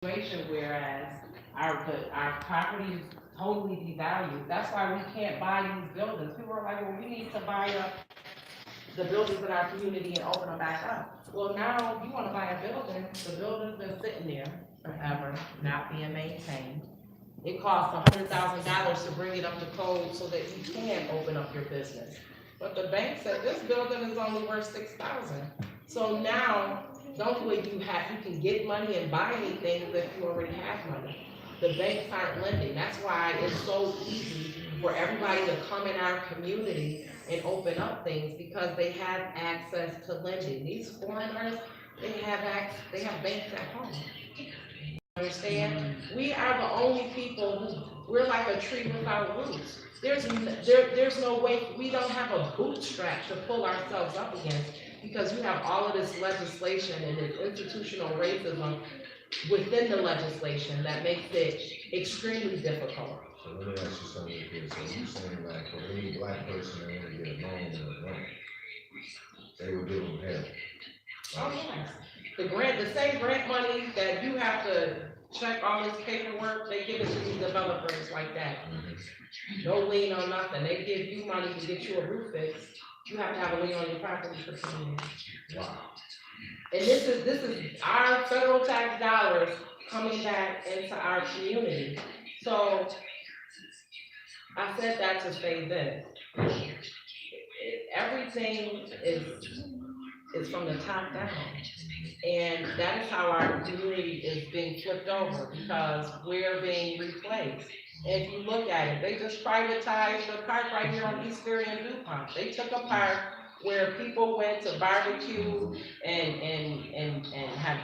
situation, whereas our property is totally devalued. That's why we can't buy these buildings. People are like, well, we need to buy up the buildings in our community and open them back up. Well, now you wanna buy a building, the building's been sitting there forever, not being maintained. It costs $100,000 to bring it up to code so that you can open up your business. But the bank said this building is only worth 6,000. So now, the only way you can get money and buy anything is if you already have money. The banks aren't lending. That's why it's so easy for everybody to come in our community and open up things, because they have access to lending. These foreigners, they have banks at home. Understand? We are the only people we're like a tree without roots. There's no way, we don't have a bootstrap to pull ourselves up against, because you have all of this legislation and this institutional racism within the legislation that makes it extremely difficult. So let me ask you something here. So you're saying like for any black person that want to get a loan or a grant, they will give them help. Oh, yes. The same grant money that you have to check all this paperwork, they give it to these developers like that. No lien on nothing. They give you money to get you a roof fix. You have to have a lien on your property for 10 years. Wow. And this is our federal tax dollars coming back into our community. So I said that to say this. Everything is from the top down. And that is how our community is being flipped over, because we're being replaced. And if you look at it, they just privatized the park right here on East Ferry and DuPont. They took a park where people went to barbecue and have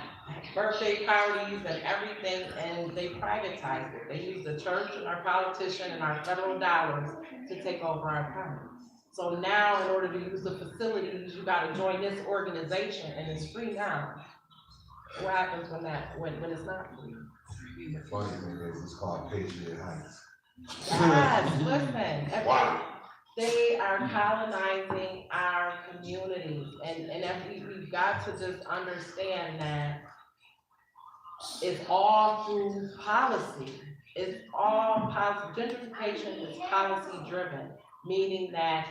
birthday parties and everything, and they privatized it. They used the church and our politician and our federal dollars to take over our parks. So now, in order to use the facilities, you gotta join this organization, and it's free now. What happens when it's not free? The funny thing is, it's called Patriot Heights. Yes, listen. Wow. They are colonizing our communities, and we've got to just understand that it's all through policy. It's all policy. Gentrification is policy driven, meaning that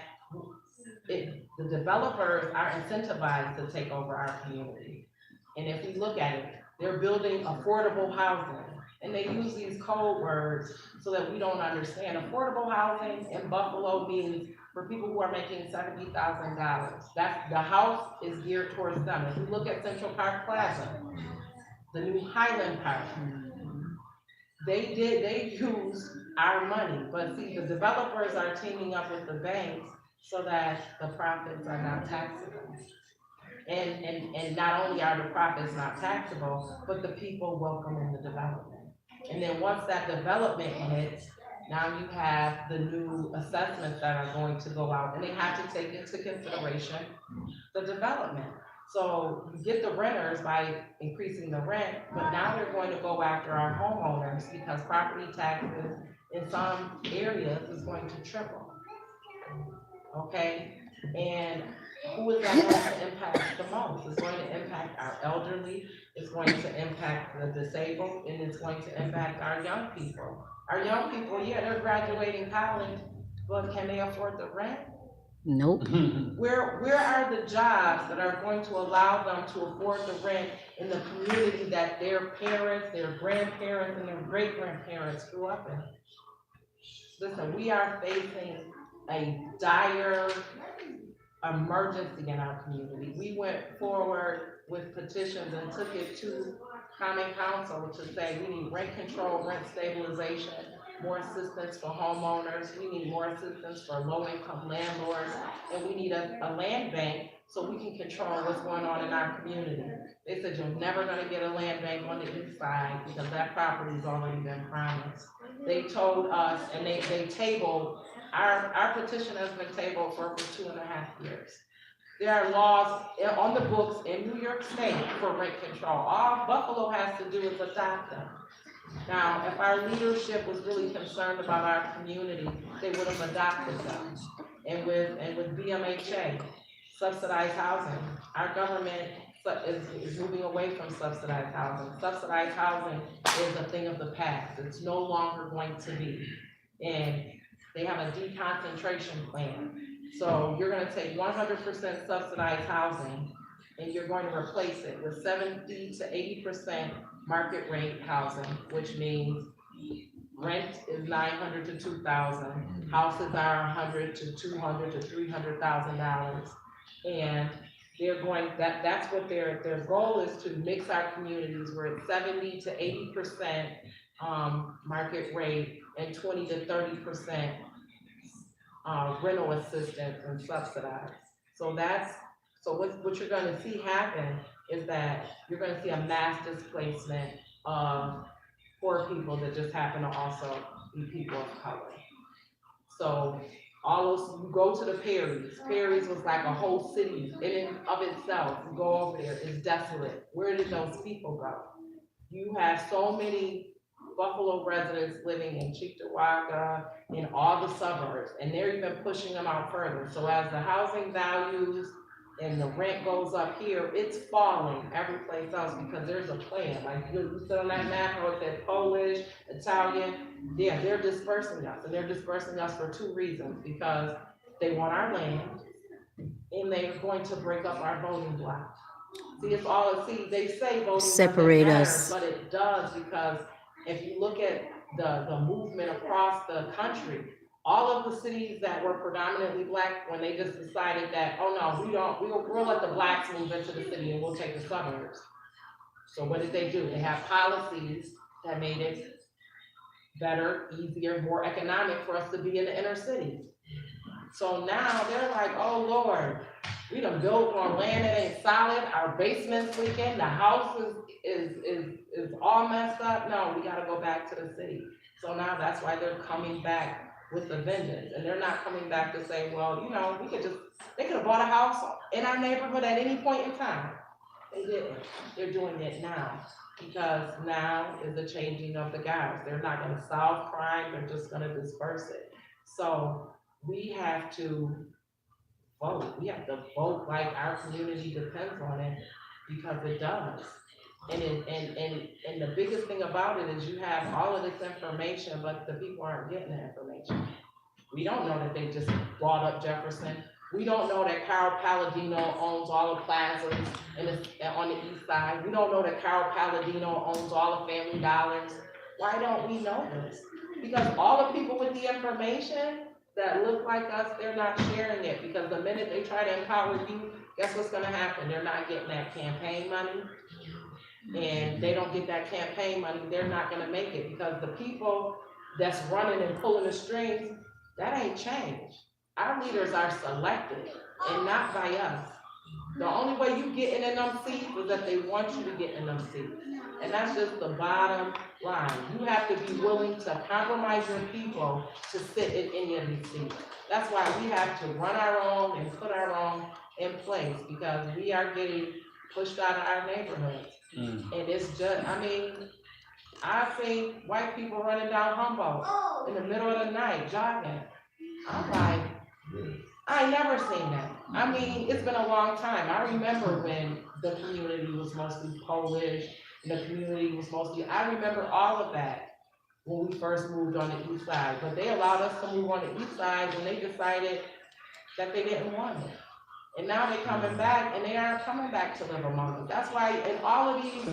the developers are incentivized to take over our community. And if we look at it, they're building affordable housing. And they use these code words so that we don't understand. Affordable housing in Buffalo means for people who are making $70,000. That's, the house is geared towards them. If you look at Central Park Plaza, the new Highland Park, they use our money. But see, the developers are teaming up with the banks so that the profits are not taxable. And not only are the profits not taxable, but the people welcome in the development. And then once that development hits, now you have the new assessments that are going to go out, and they have to take into consideration the development. So you get the renters by increasing the rent, but now they're going to go after our homeowners, because property taxes in some areas is going to triple. Okay, and who is that going to impact the most? It's going to impact our elderly, it's going to impact the disabled, and it's going to impact our young people. Our young people, yeah, they're graduating college, but can they afford the rent? Nope. Where are the jobs that are going to allow them to afford the rent in the community that their parents, their grandparents, and their great-grandparents grew up in? Listen, we are facing a dire emergency in our community. We went forward with petitions and took it to Common Council to say we need rent control, rent stabilization, more assistance for homeowners, we need more assistance for low-income landlords, and we need a land bank so we can control what's going on in our community. They said you're never gonna get a land bank on the east side because that property's already been promised. They told us, and they tabled, our petition has been tabled for over 2.5 years. There are laws on the books in New York State for rent control. All Buffalo has to do is adopt them. Now, if our leadership was really concerned about our community, they would have adopted them. And with BMHA, subsidized housing, our government is moving away from subsidized housing. Subsidized housing is a thing of the past. It's no longer going to be. And they have a deconcentration plan. So you're gonna take 100% subsidized housing and you're going to replace it with 70 to 80% market rate housing, which means rent is 900 to 2,000, houses are 100 to 200 to $300,000. And they're going, that's what their goal is, to mix our communities. We're at 70 to 80% market rate and 20 to 30% rental assistance and subsidized. So what you're gonna see happen is that you're gonna see a mass displacement of poor people that just happen to also be people of color. So all those, you go to the Perry's was like a whole city in and of itself. You go over there, it's desolate. Where did those people go? You have so many Buffalo residents living in Cheektowaga, in all the suburbs, and they're even pushing them out further. So as the housing values and the rent goes up here, it's falling every place else because there's a plan. Like you sit on that map, how it says Polish, Italian, yeah, they're dispersing us, and they're dispersing us for two reasons: because they want our land, and they're going to break up our voting block. See, they say voting Separate doesn't matter, us. but it does, because if you look at the movement across the country, all of the cities that were predominantly black, when they just decided that, oh no, we'll let the blacks move into the city and we'll take the suburbs. So what did they do? They have policies that made it better, easier, more economic for us to be in the inner cities. So now they're like, oh Lord, we done built on land that ain't solid, our basement's leaking, the house is all messed up. No, we gotta go back to the city. So now that's why they're coming back with the vengeance, and they're not coming back to say, well, you know, they could have bought a house in our neighborhood at any point in time. They didn't. They're doing it now, because now is the changing of the guards. They're not gonna solve crime, they're just gonna disperse it. So we have to vote. We have to vote like our community depends on it, because it does. And the biggest thing about it is you have all of this information, but the people aren't getting the information. We don't know that they just bought up Jefferson. We don't know that Carol Palladino owns all the plazas on the east side. We don't know that Carol Palladino owns all the Family Dollars. Why don't we know this? Because all the people with the information that look like us, they're not sharing it, because the minute they try to empower you, guess what's gonna happen? They're not getting that campaign money. And they don't get that campaign money, they're not gonna make it, because the people that's running and pulling the strings, that ain't change. Our leaders are selected and not by us. The only way you get in them seats is that they want you to get in them seats. And that's just the bottom line. You have to be willing to compromise your people to sit in any of these seats. That's why we have to run our own and put our own in place, because we are getting pushed out of our neighborhoods. And it's just, I mean, I've seen white people running down Humboldt in the middle of the night, jogging. I'm like, I ain't never seen that. I mean, it's been a long time. I remember when the community was mostly Polish, and the community was mostly, I remember all of that when we first moved on the east side. But they allowed us to move on the east side when they decided that they didn't want it. And now they're coming back, and they aren't coming back to live among us. That's why in all of these,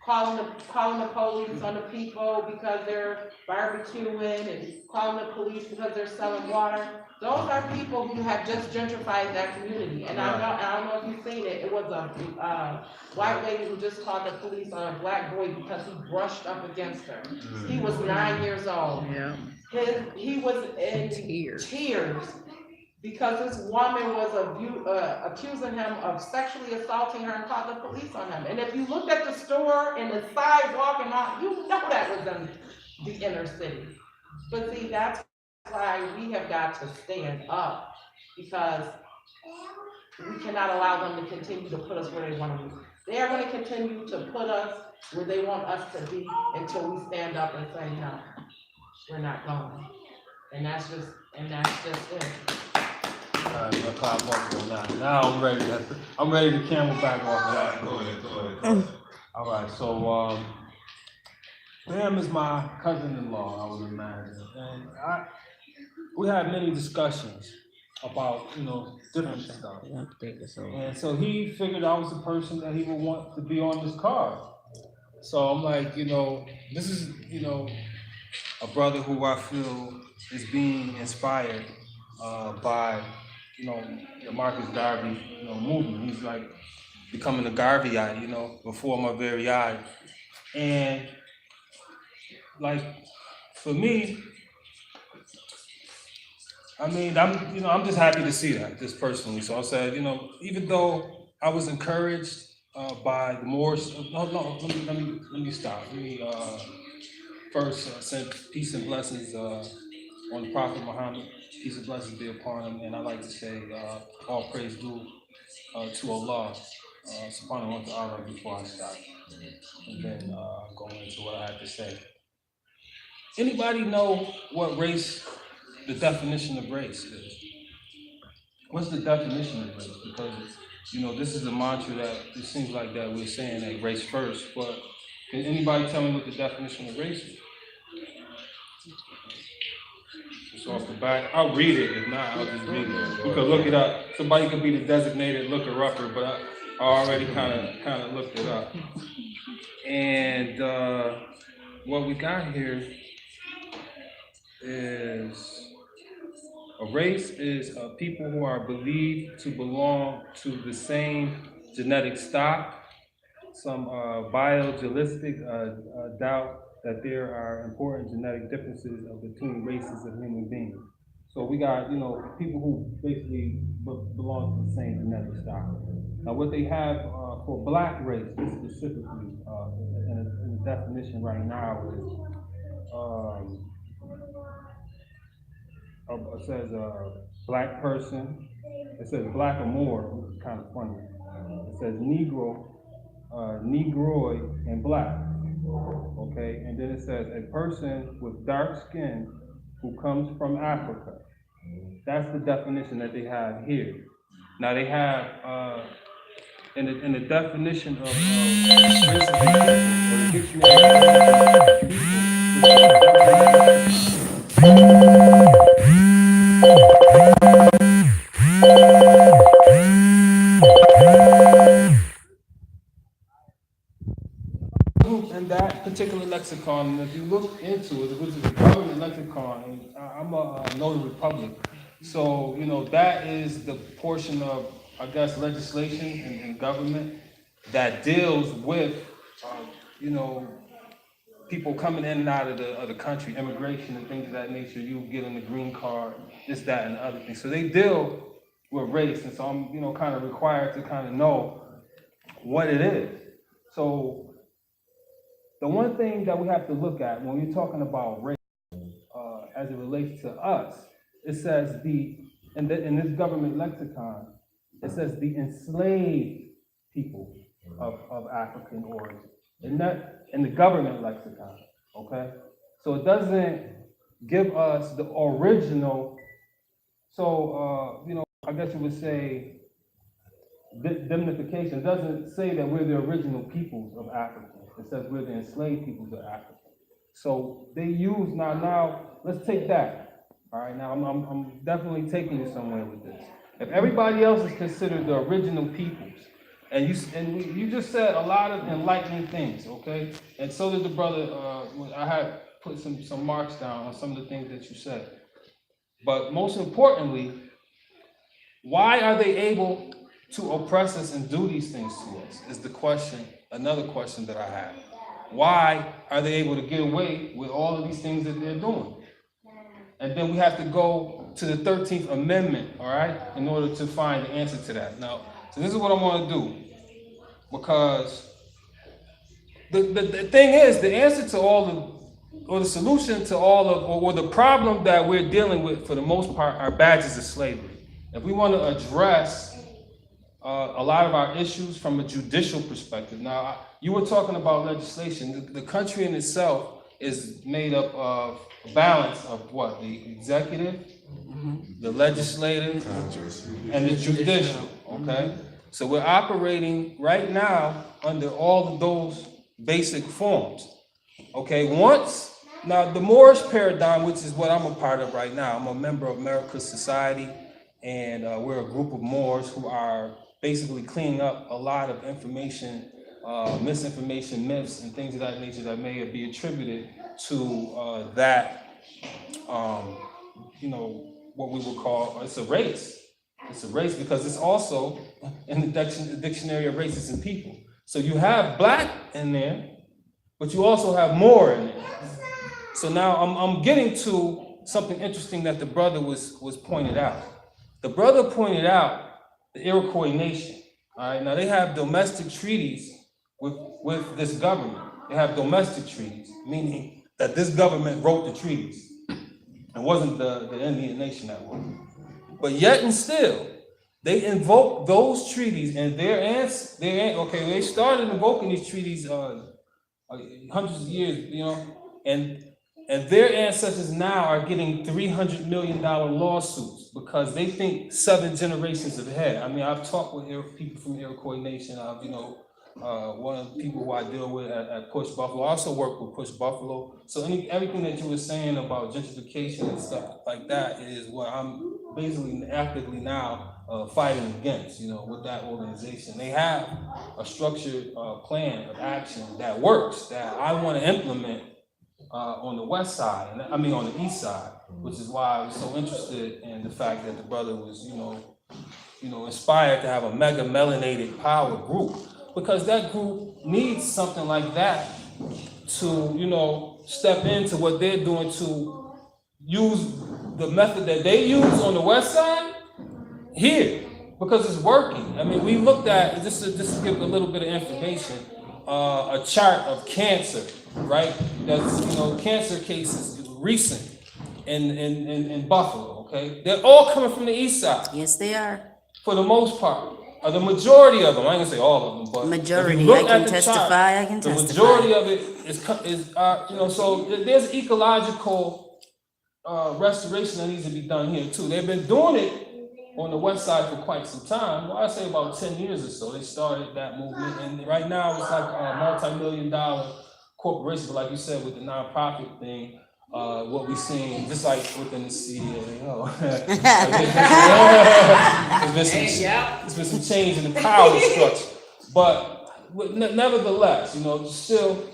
calling the police on the people because they're barbecuing, and calling the police because they're selling water, those are people who have just gentrified that community. And I don't know if you've seen it, it was a white lady who just called the police on a black boy because he brushed up against her. He was 9 years old. Yeah. He was in tears because this woman was accusing him of sexually assaulting her and called the police on him. And if you looked at the store and the sidewalk and all, you know that was in the inner city. But see, that's why we have got to stand up, because we cannot allow them to continue to put us where they want to be. They are going to continue to put us where they want us to be until we stand up and say, no, we're not going. And that's just it. Alright, my clock off on that. Now I'm ready to camel back off of that. Go ahead. Alright, so Pam is my cousin-in-law, I would imagine. And we had many discussions about, different stuff. And so he figured I was the person that he would want to be on this card. So I'm like, this is, a brother who I feel is being inspired by, the Marcus Garvey, movement. He's like becoming a Garveyite, before my very eyes. And like, for me, I mean, I'm just happy to see that, just personally. So I said, even though I was encouraged by the Moors, let me stop. Let me first send peace and blessings on the Prophet Muhammad. Peace and blessings be upon him. And I like to say, all praise due to Allah, subhanahu wa ta'ala, before I stop. And then go into what I have to say. Anybody know what race, the definition of race is? What's the definition of race? Because, this is a mantra that it seems like that we're saying that race first, but can anybody tell me what the definition of race is? It's off the back. I'll read it. If not, I'll just read it. We could look it up. Somebody could be the designated looker-upper, but I already kind of looked it up. And what we got here is a race is people who are believed to belong to the same genetic stock. Some biogenetic doubt that there are important genetic differences between races of human beings. So we got, people who basically belong to the same genetic stock. Now, what they have for black race, specifically, in the definition right now is, it says black person. It says black or more, which is kind of funny. It says Negro, Negroid, and black. Okay, and then it says a person with dark skin who comes from Africa. That's the definition that they have here. Now they have in the definition of races and people, or the in that particular lexicon, and if you look into it, which is a government lexicon, and I'm a notary public, so that is the portion of, I guess, legislation and government that deals with people coming in and out of the country, immigration and things of that nature. You getting the green card, this, that, and other things. So they deal with race, and so I'm kind of required to kind of know what it is. So the one thing that we have to look at when we're talking about race, as it relates to us, it says in this government lexicon, it says the enslaved people of African origin, and that in the government lexicon, okay? So it doesn't give us the original. So I guess you would say indemnification. It doesn't say that we're the original peoples of Africa. It says we're the enslaved peoples of Africa. So they use now. Let's take that. All right. Now I'm definitely taking you somewhere with this. If everybody else is considered the original peoples, and you just said a lot of enlightening things, okay? And so did the brother. I had put some marks down on some of the things that you said. But most importantly, why are they able to oppress us and do these things to us? Is the question. Another question that I have. Why are they able to get away with all of these things that they're doing? And then we have to go to the 13th Amendment, all right, in order to find the answer to that. Now, so this is what I want to do, because the thing is, the answer to all of, or the solution to all of, or the problem that we're dealing with for the most part are badges of slavery. If we want to address a lot of our issues from a judicial perspective. Now, you were talking about legislation. The country in itself is made up of a balance of what? The executive, the legislative, and the judicial, okay? So we're operating right now under all of those basic forms, okay? Now the Moorish paradigm, which is what I'm a part of right now, I'm a member of America's Society, and we're a group of Moors who are basically cleaning up a lot of information, misinformation, myths, and things of that nature that may be attributed to what we would call, it's a race. It's a race because it's also in the dictionary of races and people. So you have black in there, but you also have Moor in there. So now I'm getting to something interesting that the brother was pointed out. The brother pointed out the Iroquois nation. All right, now they have domestic treaties with this government. They have domestic treaties, meaning that this government wrote the treaties. It wasn't the Indian nation that was. But yet and still, they invoke those treaties, and they started invoking these treaties hundreds of years, and their ancestors now are getting $300 million lawsuits because they think 7 generations ahead. I mean, I've talked with people from the Iroquois Nation. One of the people who I deal with at Push Buffalo. I also work with Push Buffalo. So everything that you were saying about gentrification and stuff like that is what I'm basically actively now fighting against, with that organization. They have a structured plan of action that works, that I want to implement on the west side, on the east side, which is why I was so interested in the fact that the brother was, inspired to have a mega melanated power group, because that group needs something like that to, step into what they're doing, to use the method that they use on the west side here, because it's working. I mean, we looked at, just to give a little bit of information, a chart of cancer, right? That's, cancer cases recent in Buffalo, okay? They're all coming from the east side. Yes, they are. For the most part. The majority of them, I ain't gonna say all of them, but majority, I can testify. The majority of it is so there's ecological restoration that needs to be done here too. They've been doing it on the west side for quite some time. Well, I say about 10 years or so. They started that movement, and right now it's like a multi-million-dollar corporation. But like you said, with the nonprofit thing, what we've seen, just like within the CDA, there's been some change in the power structure. But nevertheless, still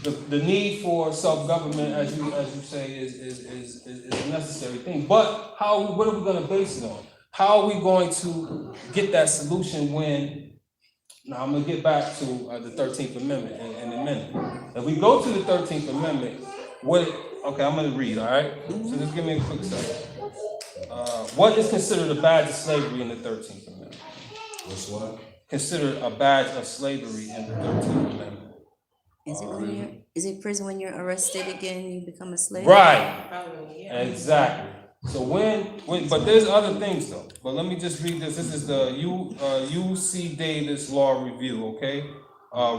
the need for self-government, as you say, is a necessary thing. But what are we going to base it on? How are we going to get that solution when? Now I'm going to get back to the 13th Amendment in a minute. If we go to the 13th Amendment, I'm going to read, all right? So just give me a quick second. What is considered a badge of slavery in the 13th Amendment? What's what? Considered a badge of slavery in the 13th Amendment. Is it prison when you're arrested again, you become a slave? Right. Exactly. So but there's other things though. But let me just read this. This is the UC Davis Law Review, okay?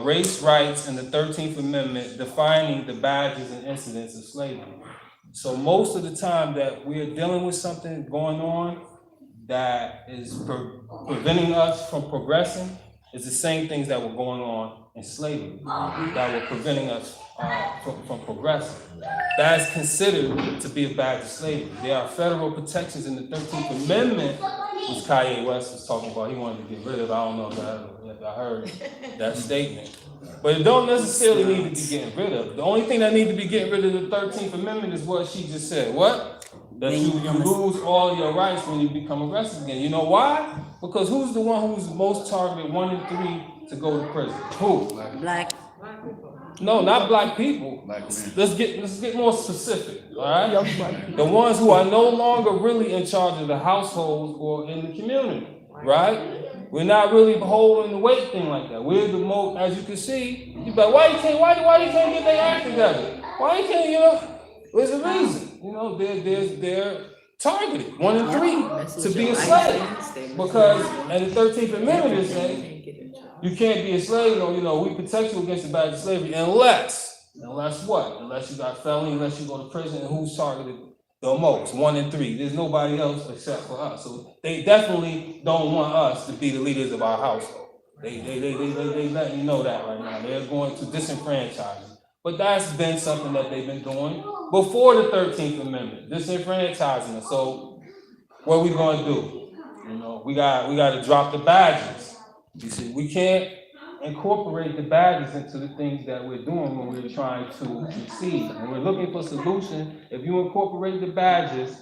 Race rights in the 13th Amendment, defining the badges and incidents of slavery. So most of the time that we are dealing with something going on that is preventing us from progressing, is the same things that were going on in slavery that were preventing us from progressing. That is considered to be a badge of slavery. There are federal protections in the 13th Amendment, which Kanye West was talking about. He wanted to get rid of. I don't know if I heard that statement. But it don't necessarily need to be getting rid of. The only thing that needs to be getting rid of the 13th Amendment is what she just said. What? That you lose all your rights when you become arrested again. You know why? Because who's the one who's most targeted, 1 in 3, to go to prison? Who? Black. No, not black people. Let's get more specific, all right? The ones who are no longer really in charge of the household or in the community, right? We're not really holding the weight thing like that. We're the most, as you can see, you're like, why you can't get their act together? Why you can't, there's a reason. They're targeted, 1 in 3, to be a slave. Because, and the 13th Amendment is saying, you can't be a slave, we protect you against the badge of slavery unless Unless what? Unless you got felony, unless you go to prison, and who's targeted the most? 1 in 3. There's nobody else except for us. So they definitely don't want us to be the leaders of our household. They let you know that right now. They're going to disenfranchise us. But that's been something that they've been doing before the 13th Amendment, disenfranchising us. So what are we gonna do? You know, we got to drop the badges. You see, we can't incorporate the badges into the things that we're doing when we're trying to succeed. When we're looking for solutions, if you incorporate the badges,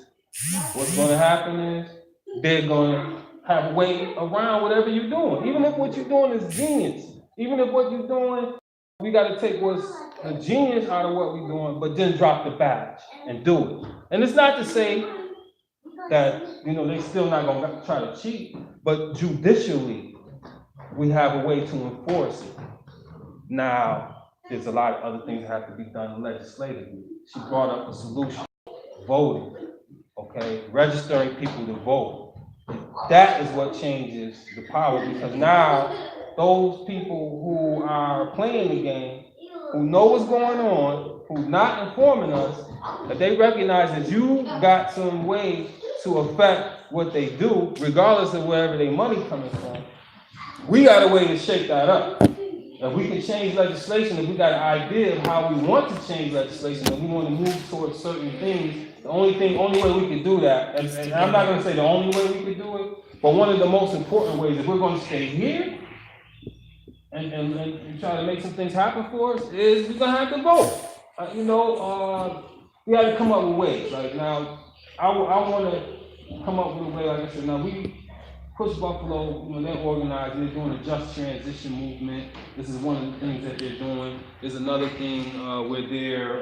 what's going to happen is they're going to have a way around whatever you're doing. Even if what you're doing is genius, even if what you're doing, we got to take what's the genius out of what we're doing, but then drop the badge and do it. And it's not to say that, you know, they're still not going to try to cheat, but judicially, we have a way to enforce it. Now, there's a lot of other things that have to be done legislatively. She brought up a solution, voting, okay, registering people to vote. That is what changes the power, because now those people who are playing the game, who know what's going on, who's not informing us, that they recognize that you got some way to affect what they do, regardless of wherever their money coming from. We got a way to shake that up. If we can change legislation, if we got an idea of how we want to change legislation, if we want to move towards certain things, the only way we can do that, and I'm not going to say the only way we can do it, but one of the most important ways, if we're going to stay here and try to make some things happen for us, is we're going to have to vote. We got to come up with ways. Like now, I want to come up with a way, like I said, now we Push Buffalo, they're organized, they're doing a just transition movement. This is one of the things that they're doing. There's another thing where they're,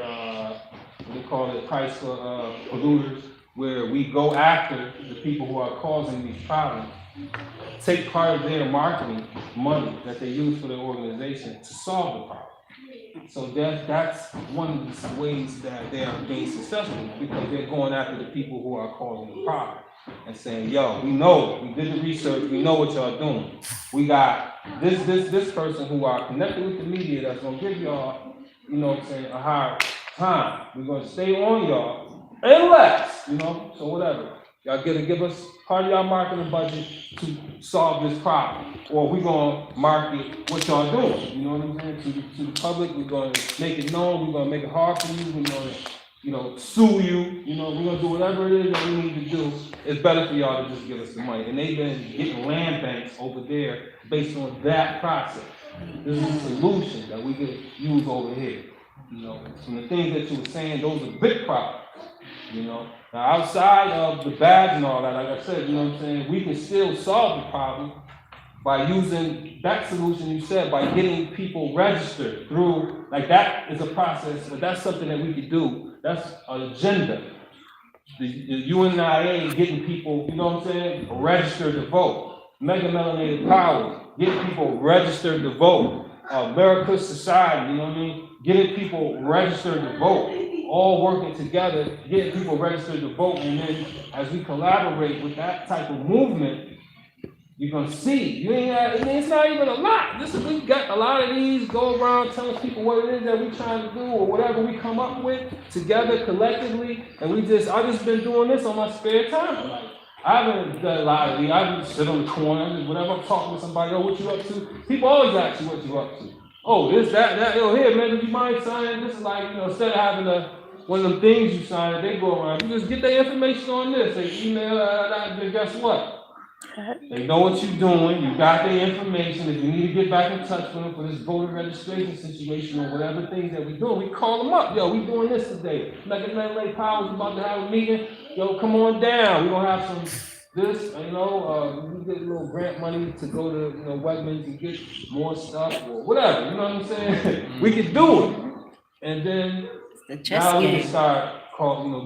they call it price for polluters, where we go after the people who are causing these problems, take part of their marketing money that they use for their organization to solve the problem. So that's one of the ways that they are being successful, because they're going after the people who are causing the problem. And saying, yo, we know, we did the research, we know what y'all doing. We got this person who are connected with the media that's gonna give y'all, a hard time. We're gonna stay on y'all, unless, so whatever. Y'all give us part of y'all marketing budget to solve this problem. Or we're gonna market what y'all doing, you know what I'm saying? To the public, we're gonna make it known, we're gonna make it hard for you, we're gonna sue you, we're gonna do whatever it is that we need to do. It's better for y'all to just give us the money. And they've been getting land banks over there based on that process. This is a solution that we could use over here. So the things that you were saying, those are big problems. Now outside of the badge and all that, like I said, we can still solve the problem by using that solution you said, by getting people registered through, like that is a process, but that's something that we could do. That's an agenda. The UNIA getting people, registered to vote. Mega Melanated Power, getting people registered to vote. America Society, getting people registered to vote. All working together, getting people registered to vote. And then as we collaborate with that type of movement, you're gonna see. It's not even a lot. We got a lot of these go around telling people what it is that we're trying to do, or whatever we come up with together collectively. And I just been doing this on my spare time. Like, I haven't done a lot of these. I just sit on the corner, whenever I'm talking to somebody, what you up to? People always ask you what you up to. Oh, this, that, here, man, do you mind signing? This is like, instead of having one of them things you sign, they go around. You just get their information on this. They email, then guess what? They know what you're doing, you got their information. If you need to get back in touch with them for this voter registration situation or whatever things that we're doing, we call them up. Yo, we doing this today. Mega Melanated Power's about to have a meeting. Yo, come on down. We're gonna have some this, we get a little grant money to go to, Wegmans and get more stuff or whatever, you know what I'm saying? We can do it. And then now we can start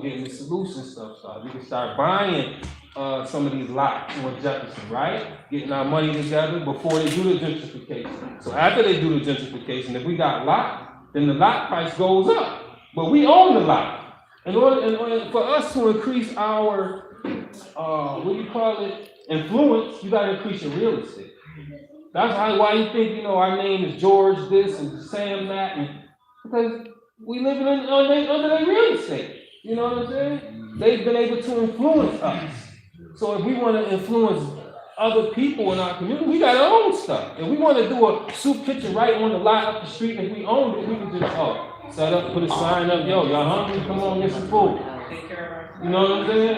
getting the solution stuff started. We can start buying some of these lots on Jefferson, right? Getting our money together before they do the gentrification. So after they do the gentrification, if we got lot, then the lot price goes up. But we own the lot. In order for us to increase our, influence, you gotta increase your real estate. That's why you think, our name is George this and Sam that, because we living under their real estate. You know what I'm saying? They've been able to influence us. So if we want to influence other people in our community, we got our own stuff. If we want to do a soup kitchen right on the lot up the street, if we owned it, we could just set up, put a sign up, yo, y'all hungry? Come on, get some food. You know what I'm saying?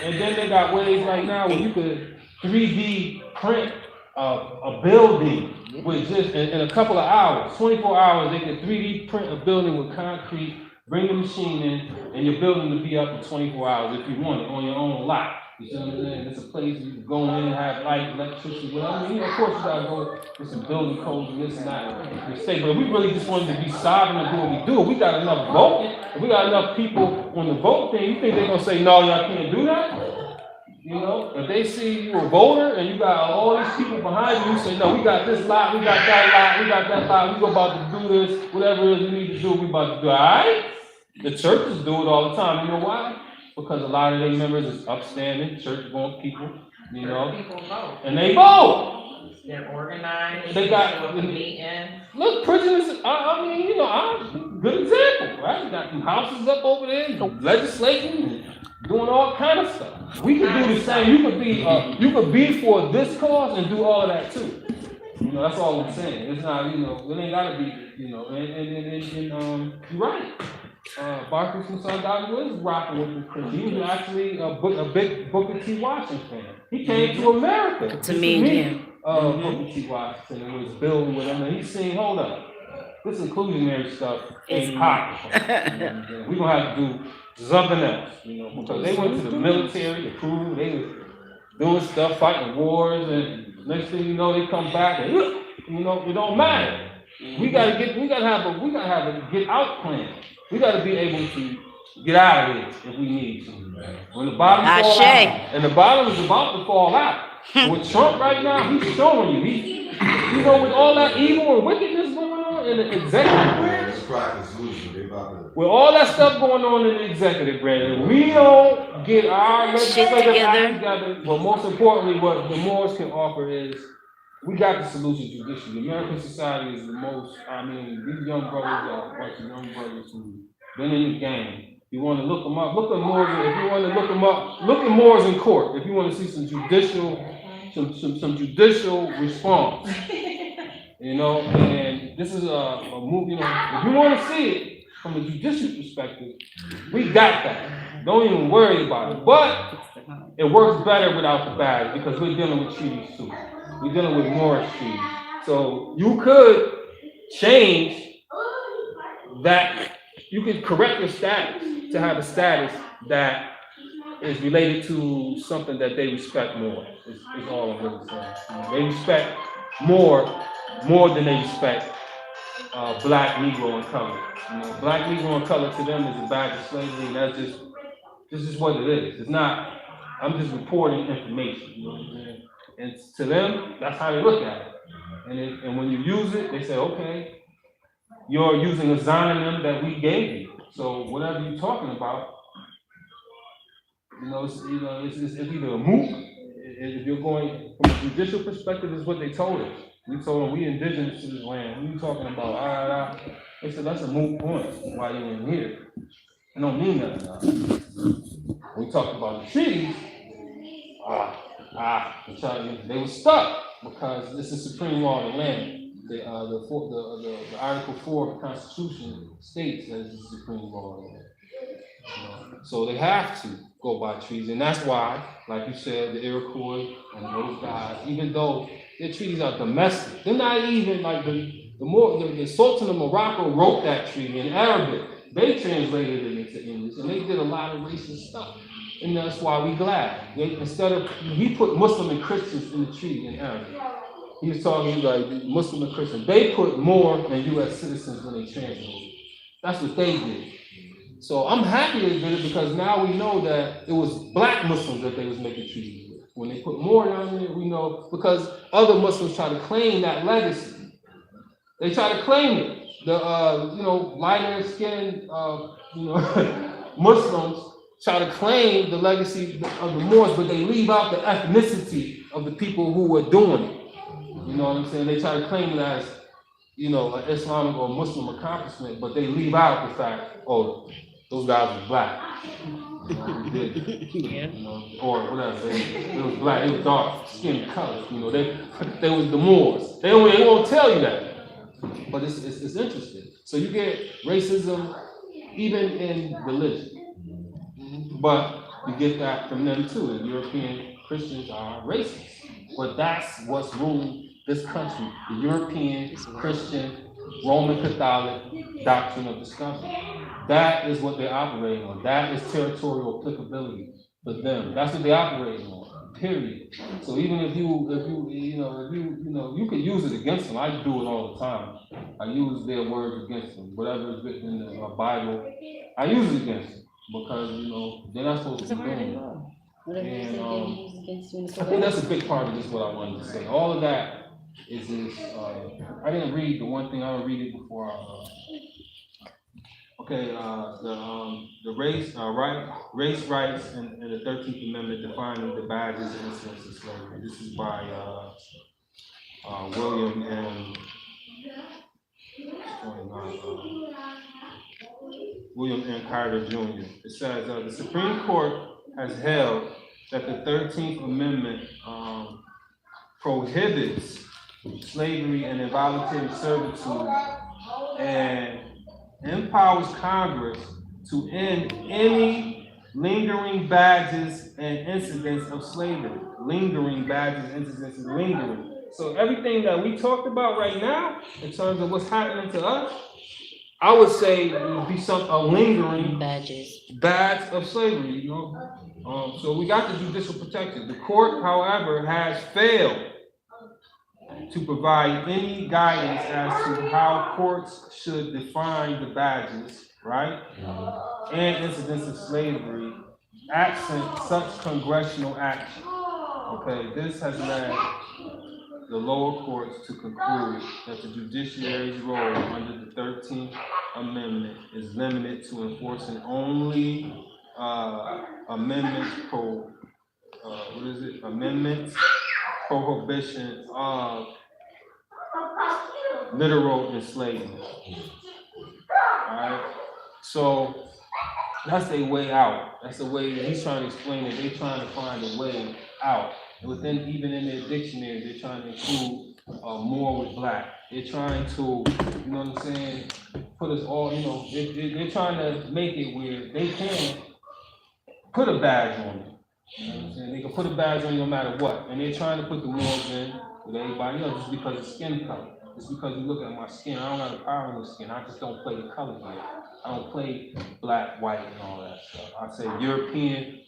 And then they got ways right now where you could 3D print a building with just in a couple of hours, 24 hours, they could 3D print a building with concrete, bring the machine in, and your building to be up in 24 hours if you want it on your own lot. You see what I'm saying? It's a place you can go in and have light, electricity, whatever. I mean, of course you gotta go with some building codes and this and that. But if we really just wanted to be sovereign and do what we do, we got enough voting, if we got enough people on the vote thing, you think they're gonna say, no, y'all can't do that? You know, if they see you a voter and you got all these people behind you, you say, no, we got this lot, we got that lot, we got that lot, we about to do this, whatever it is we need to do, we about to do, all right? The churches do it all the time. You know why? Because a lot of their members is upstanding, church-going people, you know. People vote. And they vote. They're organized. They got meetings. Look, prisoners. I mean, you know, I'm good example, right? You got some houses up over there, legislating, doing all kind of stuff. We could do the same. You could be for this cause and do all of that too. You know, that's all I'm saying. It's not, you know, it ain't gotta be, you know, and you're right. Barker from Son Dr. was rocking with the Christian. He was actually a big Booker T. Washington fan. He came to America to meet Booker T. Washington and was building with him, and he's saying, hold up, this inclusionary stuff ain't hot. We're gonna have to do something else, you know, because they went to the military to prove they was doing stuff, fighting wars, and next thing you know, they come back and you know, it don't matter. We gotta have a get out plan. We got to be able to get out of here if we need to. When the bottom falls out, and the bottom is about to fall out. With Trump right now, he's showing you. You know, with all that evil and wickedness going on in the executive branch, with all that stuff going on in the executive branch, if we don't get our legislative act together, but most importantly, what the Moors can offer is, we got the solution judicially. American society is the most, I mean, these young brothers are a bunch of young brothers who've been in the game. You want to look them up, look at Moors, if you want to look them up, look at Moors in court, if you want to see some judicial response. You know, and this is a movie, you know, if you want to see it from a judicial perspective, we got that. Don't even worry about it. But it works better without the badge because we're dealing with treaties too. We're dealing with Morris treaties. So you could change that. You could correct your status to have a status that is related to something that they respect more. Is all I'm really saying. They respect more than they respect black, Negro, and color. You know, black, Negro, and color to them is a badge of slavery, and that's just what it is. It's not. I'm just reporting information. You know what I'm saying? And to them, that's how they look at it. And when you use it, they say, okay, you're using a synonym that we gave you. So whatever you're talking about, it's either a moot. If you're going from a judicial perspective, is what they told us. We told them we indigenous to this land. What are you talking about? They said that's a moot point. Why you in here? It don't mean nothing. We talked about the treaties. They were stuck because this is supreme law of the land. The Article 4 of the Constitution states that it's the supreme law of the land. So they have to go by treaties, and that's why, like you said, the Iroquois and those guys, even though their treaties are domestic, they're not even like the Sultan of Morocco wrote that treaty in Arabic. They translated it into English, and they did a lot of racist stuff. And that's why we glad. He put Muslim and Christians in the treaty in Arabic. He was talking like Muslim and Christian. They put more than U.S. citizens when they translated. That's what they did. So I'm happy they did it because now we know that it was black Muslims that they was making treaties with. When they put more down there, we know because other Muslims try to claim that legacy. They try to claim it. The lighter skinned Muslims try to claim the legacy of the Moors, but they leave out the ethnicity of the people who were doing it. You know what I'm saying? They try to claim it as you know, an Islamic or Muslim accomplishment, but they leave out the fact, oh, those guys were black. You know, who did it, you know, or whatever. They was black, they was dark skin color. You know, they was the Moors. They won't tell you that. But it's interesting. So you get racism even in religion. But you get that from them too. The European Christians are racist. But that's what's ruled this country. The European Christian Roman Catholic doctrine of discovery. That is what they're operating on. That is territorial applicability for them. That's what they're operating on. Period. So even if you could use it against them. I do it all the time. I use their words against them. Whatever is written in the Bible, I use it against them because they're not supposed to be doing it. And I think that's a big part of this. What I wanted to say. All of that is I didn't read the one thing. I don't read it before. The race rights and the 13th Amendment defining the badges and incidents of slavery. This is by William N. Carter Jr. It says the Supreme Court has held that the 13th Amendment prohibits slavery and involuntary servitude and empowers Congress to end any lingering badges and incidents of slavery. Lingering badges, incidents, and lingering. So everything that we talked about right now, in terms of what's happening to us, I would say it would be a lingering badge of slavery, you know. So we got the judicial protection. The court, however, has failed to provide any guidance as to how courts should define the badges, right, and incidents of slavery, absent such congressional action. Okay, this has led the lower courts to conclude that the judiciary's role under the 13th Amendment is limited to enforcing only amendments prohibition of literal enslavement. All right, so that's their way out. That's the way he's trying to explain it. They're trying to find a way out. Within, even in their dictionary, they're trying to include more with black. They're trying to, you know what I'm saying, put us all, you know, they're trying to make it where they can put a badge on you. You know what I'm saying? They can put a badge on you no matter what. And they're trying to put the Moors in with everybody else just because of skin color. It's because you look at my skin. I don't have the power in the skin. I just don't play the color game. I don't play black, white, and all that stuff. I say European,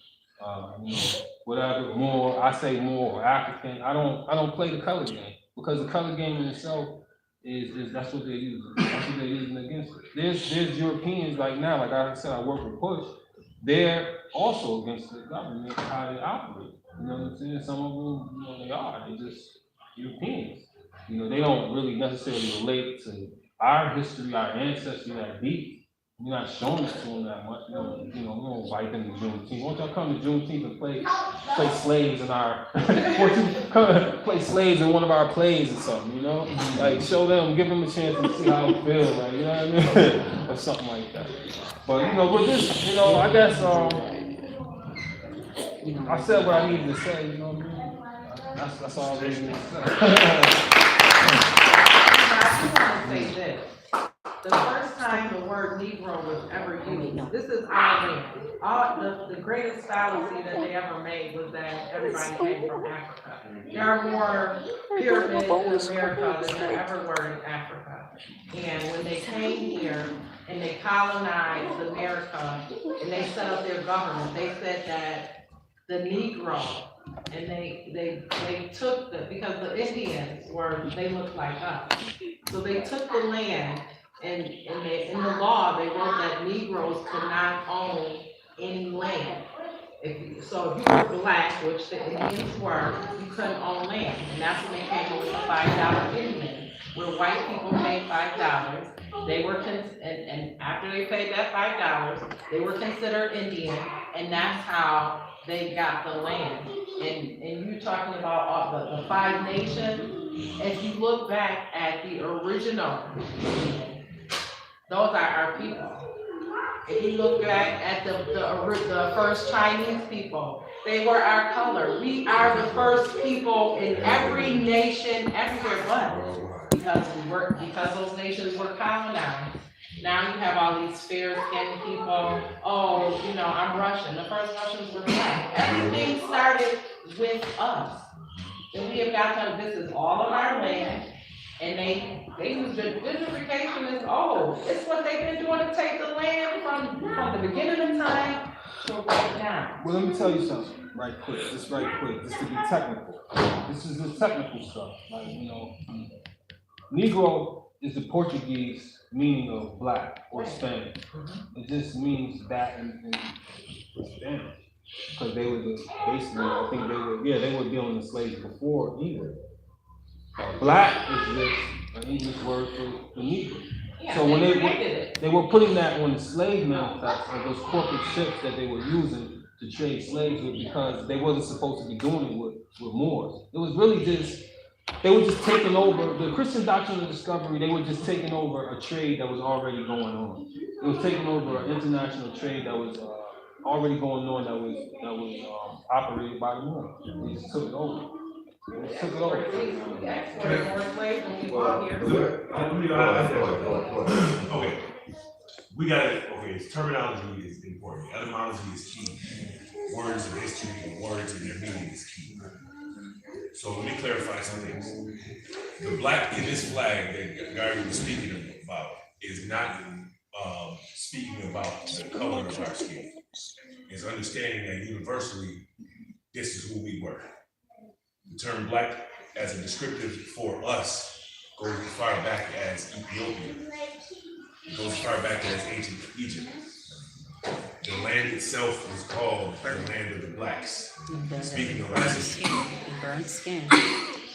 whatever, more. I say more or African. I don't play the color game because the color game in itself is that's what they're using. That's what they're using against it. There's Europeans like now, like I said, I work with Push. They're also against the government, how they operate. You know what I'm saying? Some of them, you know, they are. They're just Europeans. You know, they don't really necessarily relate to our history, our ancestry that deep. You're not showing it to them that much. We don't invite them to Juneteenth. Won't y'all come to Juneteenth and play slaves in our, won't you come play slaves in one of our plays or something, you know? Like, show them, give them a chance to see how it feels, like, you know what I mean? Or something like that. But, you know, with this, you know, I guess, I said what I needed to say, you know what I mean? That's all I really need to say. I just want to say this. The first time the word Negro was ever used, this is our land. The greatest fallacy that they ever made was that everybody came from Africa. There are more pyramids in America than there ever were in Africa. And when they came here and they colonized America and they set up their government, they said that the Negro, and they took because the Indians they looked like us. So they took the land. And in the law, they wrote that Negroes could not own any land. So if you were black, which the Indians were, you couldn't own land. And that's when they came up with the $5 Indian, where white people paid $5. They were, and after they paid that $5, they were considered Indian, and that's how they got the land. And you talking about all the 5 nations, If you look back at the original, those are our people. If you look back at the first Chinese people, they were our color. We are the first people in every nation, everywhere but because those nations were colonized. Now you have all these fair-skinned people. Oh, I'm Russian. The first Russians were black. Everything started with us. And we have got to, this is all of our land. And they use the gentrification is it's what they've been doing to take the land from the beginning of time to right now. Well, let me tell you something right quick, just to be technical. This is the technical stuff, like, Negro is the Portuguese meaning of black or Spanish. It just means that in Spanish. Because they were basically, I think they were dealing with slaves before England. Black is just an English word for Negro. Yeah, so when they were putting that on the slave manufacturer, those corporate ships that they were using to trade slaves with, because they wasn't supposed to be doing it with Moors. It was really just, they were just taking over, the Christian doctrine of discovery, they were just taking over a trade that was already going on. It was taking over an international trade that was already going on, that was operated by the Moors. They just took it over. We exported more slaves than we brought here. Okay. Terminology is important. Etymology is key. Words of history and words and their meaning is key. So let me clarify some things. The black in this flag that Gary was speaking about is not speaking about the color of our skin. It's understanding that universally, this is who we were. The term black as a descriptive for us goes as far back as Ethiopia. It goes as far back as ancient Egypt. The land itself was called the land of the blacks. Speaking of burnt skin.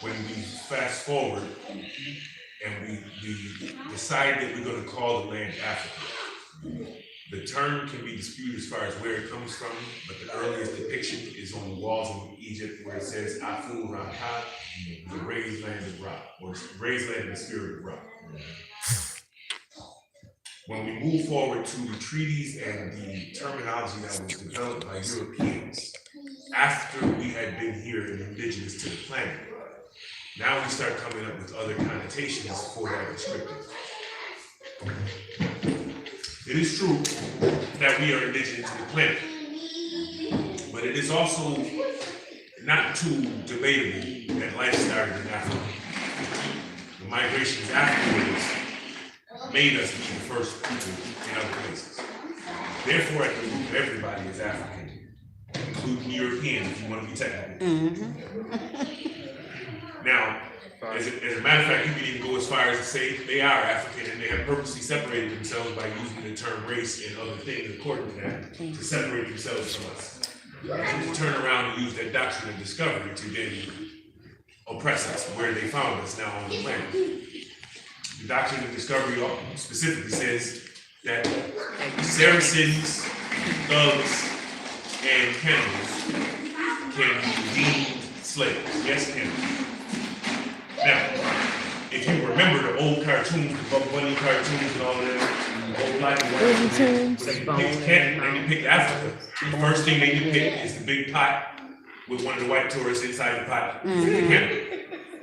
When we fast forward and we decide that we're going to call the land Africa, the term can be disputed as far as where it comes from, but the earliest depiction is on the walls of Egypt where it says Afu Raka, the raised land of Ra, or raised land of the spirit of Ra. When we move forward to the treaties and the terminology that was developed by Europeans after we had been here and indigenous to the planet, now we start coming up with other connotations for that descriptive. It is true that we are indigenous to the planet, but it is also not too debatable that life started in Africa. The migrations afterwards made us be the first people in other places. Therefore, at the root, everybody is African, including European, if you want to be technical. Now, as a matter of fact, you can even go as far as to say they are African and they have purposely separated themselves by using the term race and other things according to that to separate themselves from us. To turn around and use that doctrine of discovery to then oppress us where they found us now on the planet. The doctrine of discovery specifically says that Saracens, thugs, and cannibals can be deemed slaves. Yes, cannibals. Now, if you remember the old cartoons, the Bugs Bunny cartoons and all of that, old black and white, when they depict Africa, the first thing they depict is the big pot with one of the white tourists inside the pot.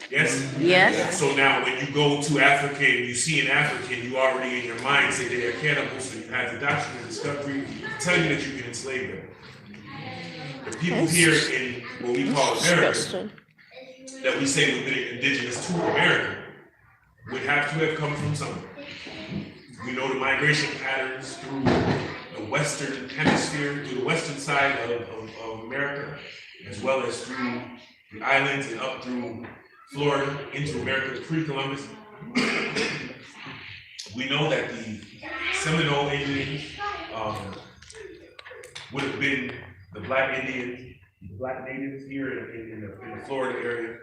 Yes? Yes. So now when you go to Africa and you see an African, you already in your mind say they're cannibals, so you have the doctrine of discovery telling you that you can enslave them. The people here in what we call America, that we say we've been indigenous to America, would have to have come from somewhere. We know the migration patterns through the Western hemisphere, through the western side of America, as well as through the islands and up through Florida into America pre-Columbus. We know that the Seminole Indians would have been the black Indians, the black natives here in the Florida area,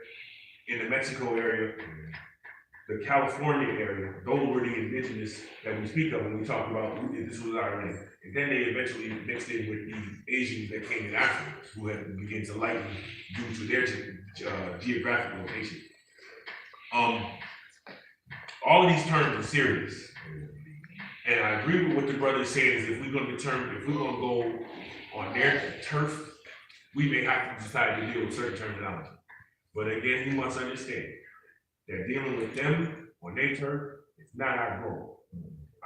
in the Mexico area, the California area. Those were the indigenous that we speak of when we talk about this was our land. And then they eventually mixed in with the Asians that came in Africa, who had begun to lighten due to their geographic location. All of these terms are serious. And I agree with what the brother is saying, is if we're gonna go on their turf, we may have to decide to deal with certain terminology. But again, you must understand that dealing with them on their turf is not our goal.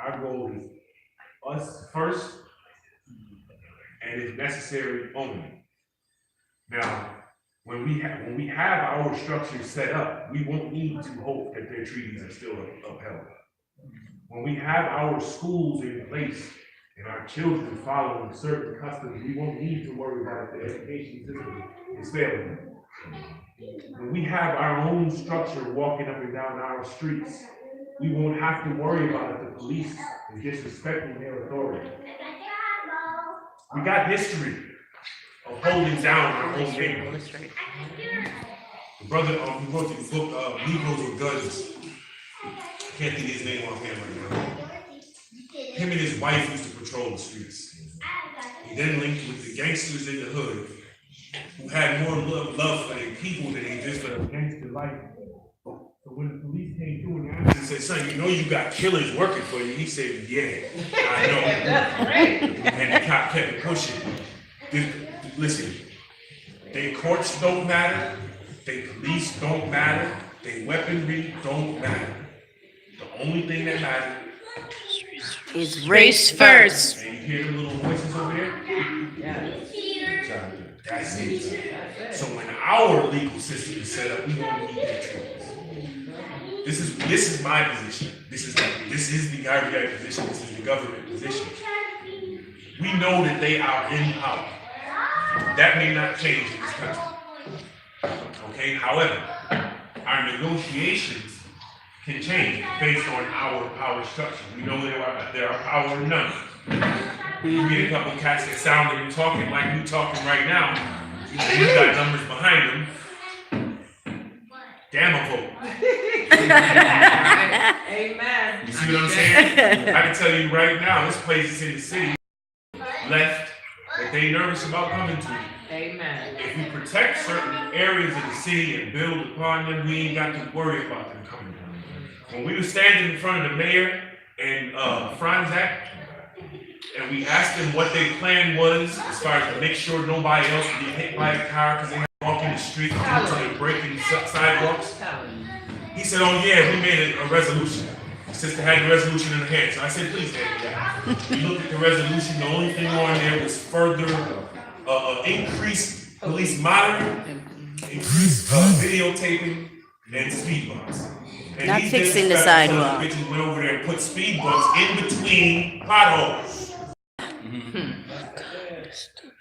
Our goal is us first, and if necessary, only. Now, when we have our structure set up, we won't need to hope that their treaties are still upheld. When we have our schools in place and our children following certain customs, we won't need to worry about if the education system is failing. When we have our own structure walking up and down our streets, we won't have to worry about if the police is disrespecting their authority. We got history of holding down our own neighborhood. The brother who wrote the book, Negroes with Guns, I can't think of his name offhand right now. Him and his wife used to patrol the streets. He then linked with the gangsters in the hood who had more love for their people than they did for their gangster life. So when the police came through and asked him, said, son, you know you got killers working for you. He said, yeah, I know. That's great. And the cop kept pushing. Listen, they courts don't matter, they police don't matter, they weaponry don't matter. The only thing that matters Is race first. and you hear the little voices over there? Yeah. That's it. So when our legal system is set up, we won't need that choice. This is my position. This is the IRBI position. This is the government position. We know that they are in power. That may not change in this country. Okay. However, our negotiations can change based on our power structure. We know there are power in numbers. You get a couple cats that sound and talking like we talking right now, and you got numbers behind them. Damn a vote. Amen. You see what I'm saying? I can tell you right now, this place in the city left that they nervous about coming to. Amen. If we protect certain areas of the city and build upon them, we ain't got to worry about them coming. When we were standing in front of the mayor and Franzak, and we asked them what their plan was as far as to make sure nobody else would get hit by a car because they had to walk in the street until they're breaking sidewalks. He said, oh yeah, we made a resolution. The sister had the resolution in her hand. So I said, please hand me that. We looked at the resolution. The only thing on there was further increased police monitoring, increased videotaping, and speed bumps. And Not these fixing the Democrats sidewalk. bitches went over there and put speed bumps in between potholes.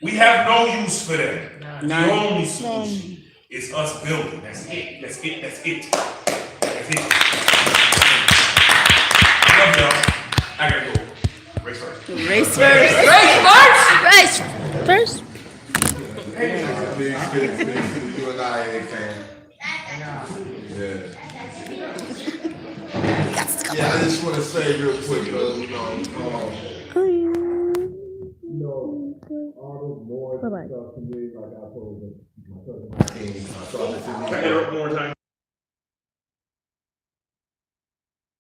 We have no use for that. None. The only solution is us building. That's it. That's it. That's it. That's it. I love y'all. I gotta go. Race first. Race first. Race first. You and I ain't fan. Yeah. Yeah, I just want to say real quick, all those boards and stuff to me, like I told them, my cousin, I thought this is